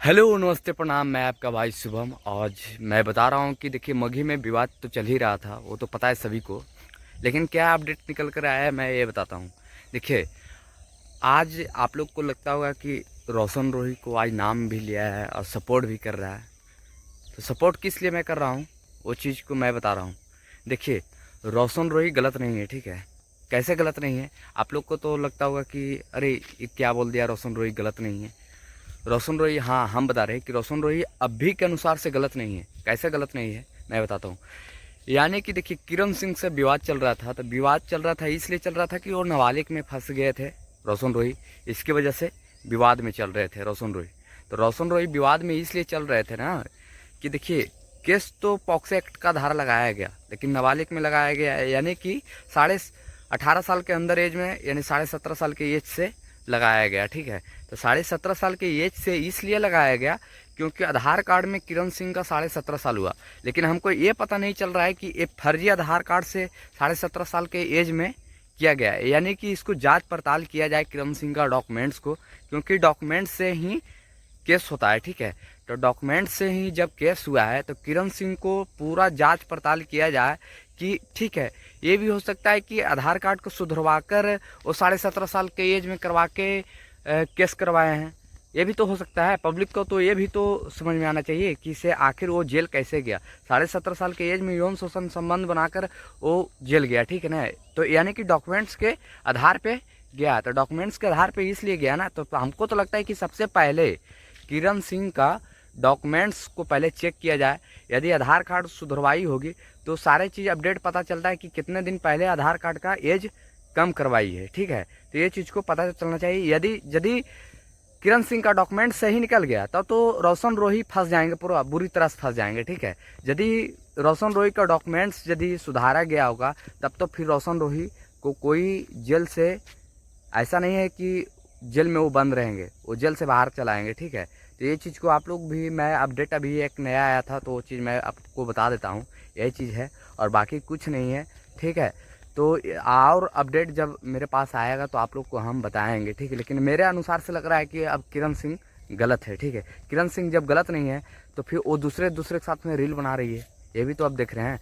Hello नमस्ते प्रणाम। मैं आपका भाई शुभम। आज मैं बता रहा हूँ कि देखिए मगही में विवाद तो चल ही रहा था, वो तो पता है सभी को। लेकिन क्या अपडेट निकल कर आया है मैं ये बताता हूँ। देखिए आज आप लोग को लगता होगा कि रोशन रोही को आज नाम भी लिया है और सपोर्ट भी कर रहा है। तो सपोर्ट किस लिए मैं कर रहा हूँ वो चीज़ को मैं बता रहा हूँ। देखिए रोशन रोही गलत नहीं है, ठीक है। कैसे गलत नहीं है? आप लोग को तो लगता होगा कि अरे ये क्या बोल दिया, रोशन रोही गलत नहीं है। रोशन रोही, हाँ हम बता रहे हैं कि रोशन रोही अभी के अनुसार से गलत नहीं है। कैसे गलत नहीं है मैं बताता हूँ। यानी कि देखिए किरण सिंह से विवाद चल रहा था, तो विवाद चल रहा था इसलिए चल रहा था कि वो नाबालिग में फंस गए थे रोशन रोही। इसकी वजह से विवाद में चल रहे थे रोशन रोही। तो रोशन रोही विवाद में इसलिए चल रहे थे ना कि देखिए केस तो पॉक्सो एक्ट का धारा लगाया गया, लेकिन नाबालिग में लगाया गया है। यानी कि 18.5 साल के अंदर एज में, यानी 17.5 साल के एज से लगाया गया, ठीक है। तो 17.5 साल के एज से इसलिए लगाया गया क्योंकि आधार कार्ड में किरण सिंह का 17.5 साल हुआ। लेकिन हमको ये पता नहीं चल रहा है कि ये फर्जी आधार कार्ड से 17.5 साल के एज में किया गया है। यानी कि इसको जांच पड़ताल किया जाए किरण सिंह का डॉक्यूमेंट्स को, क्योंकि डॉक्यूमेंट्स से ही केस होता है, ठीक है। तो डॉक्यूमेंट से ही जब केस हुआ है तो किरण सिंह को पूरा जांच पड़ताल किया जाए कि ठीक है। ये भी हो सकता है कि आधार कार्ड को सुधरवा कर वो 17.5 साल के एज में करवा के केस करवाए हैं। ये भी तो हो सकता है। पब्लिक को तो ये भी तो समझ में आना चाहिए कि इसे आखिर वो जेल कैसे गया। 17.5 साल के एज में यौन शोषण संबंध बनाकर वो जेल गया, ठीक है ना। तो यानी कि डॉक्यूमेंट्स के आधार पे गया। तो डॉक्यूमेंट्स के आधार पे इसलिए गया ना, तो हमको तो लगता है कि सबसे पहले किरण सिंह का डॉक्यूमेंट्स को पहले चेक किया जाए। यदि आधार कार्ड सुधरवाई होगी तो सारे चीज़ अपडेट पता चलता है कि कितने दिन पहले आधार कार्ड का एज कम करवाई है, ठीक है। तो ये चीज़ को पता चलना चाहिए। यदि यदि किरण सिंह का डॉक्यूमेंट सही निकल गया तब तो रोशन रोही फंस जाएंगे, पूरा बुरी तरह से फंस जाएंगे, ठीक है। यदि रोशन रोही का डॉक्यूमेंट्स यदि सुधारा गया होगा तब तो फिर रोशन रोही को कोई जेल से, ऐसा नहीं है कि जेल में वो बंद रहेंगे, वो जेल से बाहर चलाएंगे, ठीक है। तो ये चीज़ को आप लोग भी, मैं अपडेट अभी एक नया आया था तो वो चीज़ मैं आपको बता देता हूँ। यही चीज़ है और बाकी कुछ नहीं है, ठीक है। तो और अपडेट जब मेरे पास आएगा तो आप लोग को हम बताएंगे, ठीक है। लेकिन मेरे अनुसार से लग रहा है कि अब किरण सिंह गलत है, ठीक है। किरण सिंह जब गलत नहीं है तो फिर वो दूसरे के साथ में रील बना रही है। ये भी तो आप देख रहे हैं।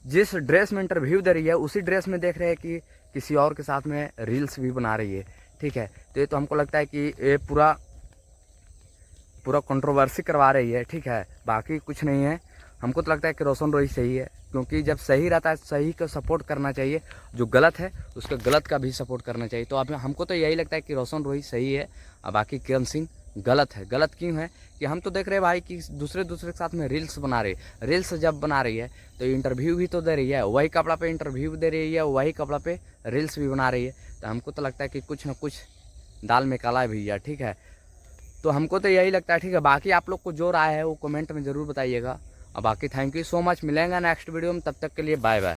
जिस ड्रेस में इंटरव्यू दे रही है उसी ड्रेस में देख रहे हैं कि किसी और के साथ में रील्स भी बना रही है, ठीक है। तो ये तो हमको लगता है कि ये पूरा कंट्रोवर्सी करवा रही है, ठीक है। बाकी कुछ नहीं है। हमको तो लगता है कि रोशन रोही सही है, क्योंकि जब सही रहता है सही का सपोर्ट करना चाहिए, जो गलत है उसका गलत का भी सपोर्ट करना चाहिए। तो अब हमको तो यही लगता है कि रोशन रोही सही है और बाकी किरण सिंह गलत है। गलत क्यों है कि हम तो देख रहे हैं भाई कि दूसरे के साथ में रील्स बना रही है। रील्स जब बना रही है तो इंटरव्यू भी तो दे रही है, वही कपड़ा पे इंटरव्यू दे रही है, वही कपड़ा पे रील्स भी बना रही है। तो हमको तो लगता है कि कुछ ना कुछ दाल में काला है भैया, ठीक है। तो हमको तो यही लगता है, ठीक है। बाकी आप लोग को जो राय है वो कमेंट में ज़रूर बताइएगा। और बाकी थैंक यू सो मच। मिलेंगे नेक्स्ट वीडियो में, तब तक के लिए बाय बाय।